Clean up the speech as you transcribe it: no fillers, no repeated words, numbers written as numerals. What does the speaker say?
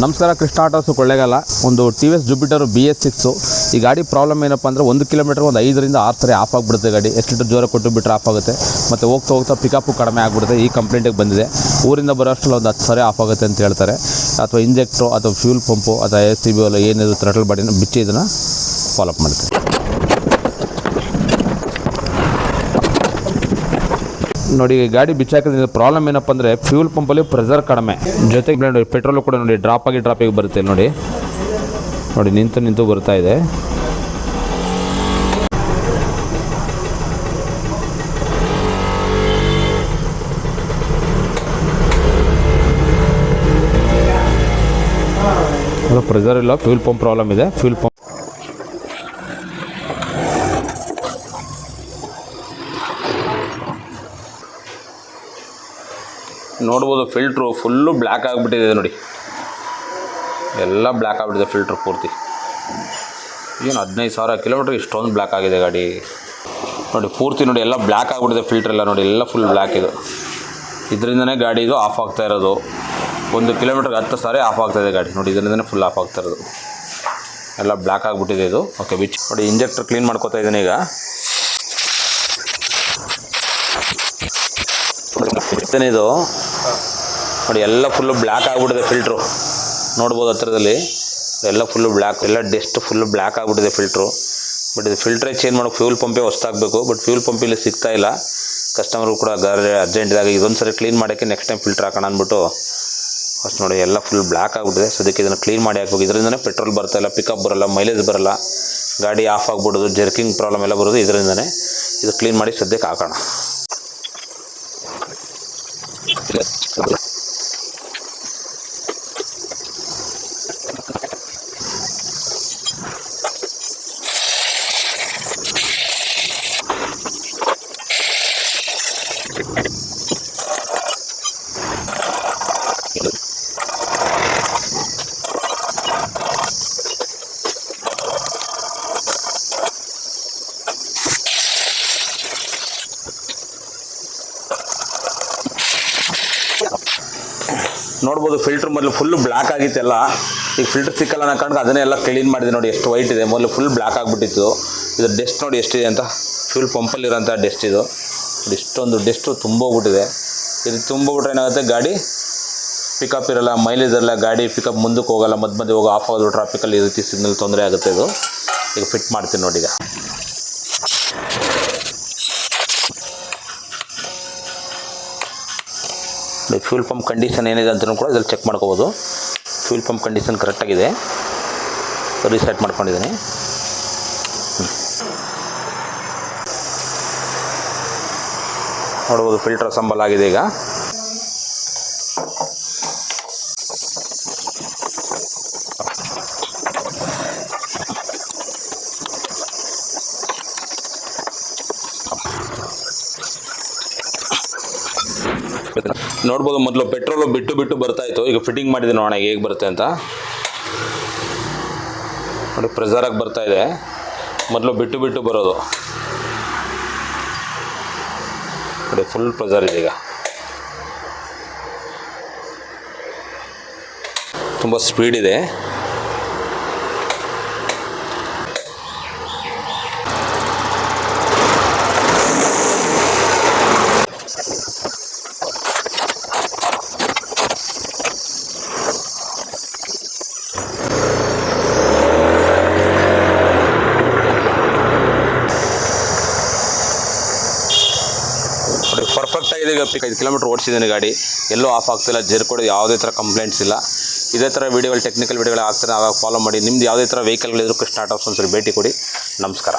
ನಮಸ್ಕಾರ, ಕೃಷ್ಣ ಆಟೋಸು ಕೊಳ್ಳೇಗಾಲ. ಒಂದು TVS Jupiter BS6 ಈ ಗಾಡಿ ಪ್ರಾಬ್ಲಮ್ ಏನಪ್ಪ ಅಂದರೆ 1 ಕಿಲೋಮೀಟರ್ ಒಂದು 5 ರಿಂದ 6 ಸರಿ ಆಫ್ ಆಗಿಬಿಡುತ್ತೆ ಗಾಡಿ. ಎಷ್ಟು ಜೋರ ಕೊಟ್ಟು ಬಿಟ್ಟರೆ ಆಫ್ ಆಗುತ್ತೆ, ಮತ್ತು ಹೋಗ್ತಾ ಹೋಗ್ತಾ ಪಿಕಪ್ಪು ಕಡಿಮೆ ಆಗಿಬಿಡುತ್ತೆ. ಈ ಕಂಪ್ಲೇಂಟಿಗೆ ಬಂದಿದೆ. ಊರಿಂದ ಬರೋ ಅಷ್ಟರಲ್ಲಿ ಒಂದು 10 ಸರಿ ಆಫ್ ಆಗುತ್ತೆ ಅಂತ ಹೇಳ್ತಾರೆ. ಅಥವಾ ಇಂಜೆಕ್ಟ್ರು ಅಥವಾ ಫ್ಯೂಲ್ ಪಂಪು ಅಥವಾ ACB ಎಲ್ಲ ಏನಿದೆ ಥ್ರಟಲ್ ಬಾಡಿನ ಬಿಚ್ಚಿ ಇದನ್ನು ಫಾಲೋಅಪ್ ಮಾಡುತ್ತೆ. ನೋಡಿ, ಗಾಡಿ ಬಿಚ್ಚಾಕಿದ್ರೆ ಪ್ರಾಬ್ಲಮ್ ಏನಪ್ಪ ಅಂದರೆ ಫ್ಯೂಲ್ ಪಂಪಲ್ಲಿ ಪ್ರೆಷರ್ ಕಡಿಮೆ, ಜೊತೆಗೆ ನೋಡಿ ಪೆಟ್ರೋಲು ಕೂಡ ನೋಡಿ ಡ್ರಾಪ್ ಆಗಿ ಬರುತ್ತೆ. ನೋಡಿ ನಿಂತು ಬರ್ತಾ ಇದೆ. ಪ್ರೆಷರ್ ಇಲ್ಲ, ಫ್ಯೂಲ್ ಪಂಪ್ ಪ್ರಾಬ್ಲಮ್ ಇದೆ. ಫ್ಯೂಲ್ ಪಂಪ್ ನೋಡ್ಬೋದು. ಫಿಲ್ಟ್ರು ಫುಲ್ಲು ಬ್ಲ್ಯಾಕ್ ಆಗಿಬಿಟ್ಟಿದೆ. ನೋಡಿ ಎಲ್ಲ ಬ್ಲ್ಯಾಕ್ ಆಗಿಬಿಟ್ಟಿದೆ ಫಿಲ್ಟ್ರ್ ಪೂರ್ತಿ. ಏನು 15,000 ಕಿಲೋಮೀಟ್ರ್ ಇಷ್ಟೊಂದು ಬ್ಲ್ಯಾಕ್ ಆಗಿದೆ ಗಾಡಿ. ನೋಡಿ ಪೂರ್ತಿ ನೋಡಿ ಎಲ್ಲ ಬ್ಲ್ಯಾಕ್ ಆಗಿಬಿಟ್ಟಿದೆ ಫಿಲ್ಟ್ರ್ ಎಲ್ಲ. ನೋಡಿ ಎಲ್ಲ ಫುಲ್ ಬ್ಲ್ಯಾಕ್ ಇದು. ಇದರಿಂದನೇ ಗಾಡಿ ಇದು ಆಫ್ ಆಗ್ತಾ ಇರೋದು. 1 ಕಿಲೋಮೀಟ್ರಿಗೆ 10 ಸಾರಿ ಆಫ್ ಆಗ್ತಾಯಿದೆ ಗಾಡಿ. ನೋಡಿ ಇದರಿಂದನೇ ಫುಲ್ ಆಫ್ ಆಗ್ತಾ ಇರೋದು. ಎಲ್ಲ ಬ್ಲ್ಯಾಕ್ ಆಗಿಬಿಟ್ಟಿದೆ ಇದು. ಓಕೆ, ಬಿಚ್ಚಿ ನೋಡಿ ಇಂಜೆಕ್ಟರ್ ಕ್ಲೀನ್ ಮಾಡ್ಕೋತಾ ಇದ್ದೀನಿ ಈಗ. ಇದು ನೋಡಿ ಎಲ್ಲ ಫುಲ್ಲು ಬ್ಲ್ಯಾಕ್ ಆಗಿಬಿಟ್ಟಿದೆ ಫಿಲ್ಟ್ರು. ನೋಡ್ಬೋದು ಹತ್ತಿರದಲ್ಲಿ ಎಲ್ಲ ಫುಲ್ಲು ಬ್ಲ್ಯಾಕ್, ಎಲ್ಲ ಡೆಸ್ಟ್ ಫುಲ್ಲು ಬ್ಲ್ಯಾಕ್ ಆಗಿಬಿಟ್ಟಿದೆ ಫಿಲ್ಟ್ರು. ಬಟ್ ಇದು ಫಿಲ್ಟ್ರೇ ಚೇಂಜ್ ಮಾಡೋಕೆ ಫ್ಯೂಲ್ ಪಂಪೇ ಹೊಸ್ತಾಗಬೇಕು. ಬಟ್ ಫ್ಯೂಲ್ ಪಂಪ್ ಇಲ್ಲಿ ಸಿಗ್ತಾ ಇಲ್ಲ. ಕಸ್ಟಮರ್ಗೂ ಕೂಡ ಅರ್ಜೆಂಟಿದಾಗ ಇದೊಂದು ಸರಿ ಕ್ಲೀನ್ ಮಾಡೋಕ್ಕೆ ನೆಕ್ಸ್ಟ್ ಟೈಮ್ ಫಿಲ್ಟ್ರ್ ಹಾಕೋಣ ಅಂದ್ಬಿಟ್ಟು ಫಸ್ಟ್ ನೋಡಿ ಎಲ್ಲ ಫುಲ್ ಬ್ಲ್ಯಾಕ್ ಆಗಿಬಿಟ್ಟಿದೆ. ಸದ್ಯಕ್ಕೆ ಇದನ್ನು ಕ್ಲೀನ್ ಮಾಡಿ ಹಾಕಬೇಕು. ಇದರಿಂದನೇ ಪೆಟ್ರೋಲ್ ಬರ್ತಾಯಿಲ್ಲ, ಪಿಕಪ್ ಬರೋಲ್ಲ, ಮೈಲೇಜ್ ಬರೋಲ್ಲ, ಗಾಡಿ ಆಫ್ ಆಗಿಬಿಡೋದು, ಜರ್ಕಿಂಗ್ ಪ್ರಾಬ್ಲಮ್ ಎಲ್ಲ ಬರೋದು ಇದರಿಂದನೇ. ಇದು ಕ್ಲೀನ್ ಮಾಡಿ ಸದ್ಯಕ್ಕೆ ಹಾಕೋಣ. ನೋಡ್ಬೋದು ಫಿಲ್ಟ್ರ್ ಮೊದಲು ಫುಲ್ಲು ಬ್ಲ್ಯಾಕ್ ಆಗಿತ್ತೆಲ್ಲ. ಈಗ ಫಿಲ್ಟ್ರ್ ಸಿಕ್ಕಲ್ಲ ಅನ್ನೋ ಕಾರಣಕ್ಕೆ ಅದನ್ನೇ ಎಲ್ಲ ಕ್ಲೀನ್ ಮಾಡಿದೆ. ನೋಡಿ ಎಷ್ಟು ವೈಟ್ ಇದೆ. ಮೊದಲು ಫುಲ್ ಬ್ಲ್ಯಾಕ್ ಆಗಿಬಿಟ್ಟಿತ್ತು. ಇದು ಡೆಸ್ಟ್ ನೋಡಿ ಎಷ್ಟಿದೆ ಅಂತ. ಫ್ಯೂಲ್ ಪಂಪಲ್ಲಿರೋಂಥ ಡೆಸ್ಟ್ ಇದು. ಇಷ್ಟೊಂದು ಡೆಸ್ಟು ತುಂಬೋಗ್ಬಿಟ್ಟಿದೆ. ಇದು ತುಂಬೋಗ್ಬಿಟ್ರೆ ಏನಾಗುತ್ತೆ, ಗಾಡಿ ಪಿಕಪ್ ಇರೋಲ್ಲ, ಮೈಲೇಜ್ ಇರಲ್ಲ, ಗಾಡಿ ಪಿಕಪ್ ಮುಂದಕ್ಕೆ ಹೋಗೋಲ್ಲ, ಮಧ್ಯೆ ಹೋಗಿ ಆಫ್ ಆಗೋದು, ಟ್ರಾಫಿಕಲ್ಲಿ ಈ ರೀತಿ ಸಿಗ್ನಲ್ ತೊಂದರೆ ಆಗುತ್ತೆ. ಇದು ಈಗ ಫಿಟ್ ಮಾಡ್ತೀನಿ ನೋಡಿ. ಈಗ ಫ್ಯೂಲ್ ಪಂಪ್ ಕಂಡೀಷನ್ ಏನಿದೆ ಅಂತಲೂ ಕೂಡ ಇದ್ರಲ್ಲಿ ಚೆಕ್ ಮಾಡ್ಕೋಬೋದು. ಫ್ಯೂಲ್ ಪಂಪ್ ಕಂಡೀಷನ್ ಕರೆಕ್ಟಾಗಿದೆ. ರೀಸೆಟ್ ಮಾಡ್ಕೊಂಡಿದ್ದೀನಿ. ನೋಡ್ಬೋದು ಫಿಲ್ಟರ್ ಅಸೆಂಬಲ್ ಆಗಿದೆ ಈಗ. ನೋಡ್ಬೋದು ಮೊದಲು ಪೆಟ್ರೋಲು ಬಿಟ್ಟು ಬರ್ತಾ ಇತ್ತು. ಈಗ ಫಿಟ್ಟಿಂಗ್ ಮಾಡಿದ್ದೀನಿ ನೋಡೋಣ ಹೇಗೆ ಬರುತ್ತೆ ಅಂತ. ನೋಡಿ ಪ್ರೆಷರಾಗಿ ಬರ್ತಾ ಇದೆ. ಮೊದಲು ಬಿಟ್ಟು ಬರೋದು. ನೋಡಿ ಫುಲ್ ಪ್ರೆಷರ್ ಇದೆ ಈಗ. ತುಂಬ ಸ್ಪೀಡ್ ಇದೆ. ಪರ್ಫೆಕ್ಟ್ ಆಗಿದೆ. ಈಗ 5 ಕಿಲೋಮೀಟ್ರ್ ಓಡಿಸಿದ್ದೀನಿ ಗಾಡಿ. ಎಲ್ಲೂ ಆಫ್ ಆಗ್ತಿಲ್ಲ, ಜರ್ಕೊಡೋದು ಯಾವುದೇ ಥರ ಕಂಪ್ಲೇಂಟ್ಸ್ ಇಲ್ಲ. ಇದೇ ಥರ ವೀಡಿಯೋಗಳು, ಟೆಕ್ನಿಕಲ್ ವೀಡಿಯೋಗಳು ಆಗ್ತಾರೆ, ಆವಾಗ ಫಾಲೋ ಮಾಡಿ. ನಿಮ್ದು ಯಾವುದೇ ಥರ ವೆಹಿಕಲ್ಗಳಿದ್ರು ಕೃಷ್ಣ ಆಟೋಸ್ ಒಂದ್ಸರಿ ಭೇಟಿ ಕೊಡಿ. ನಮಸ್ಕಾರ.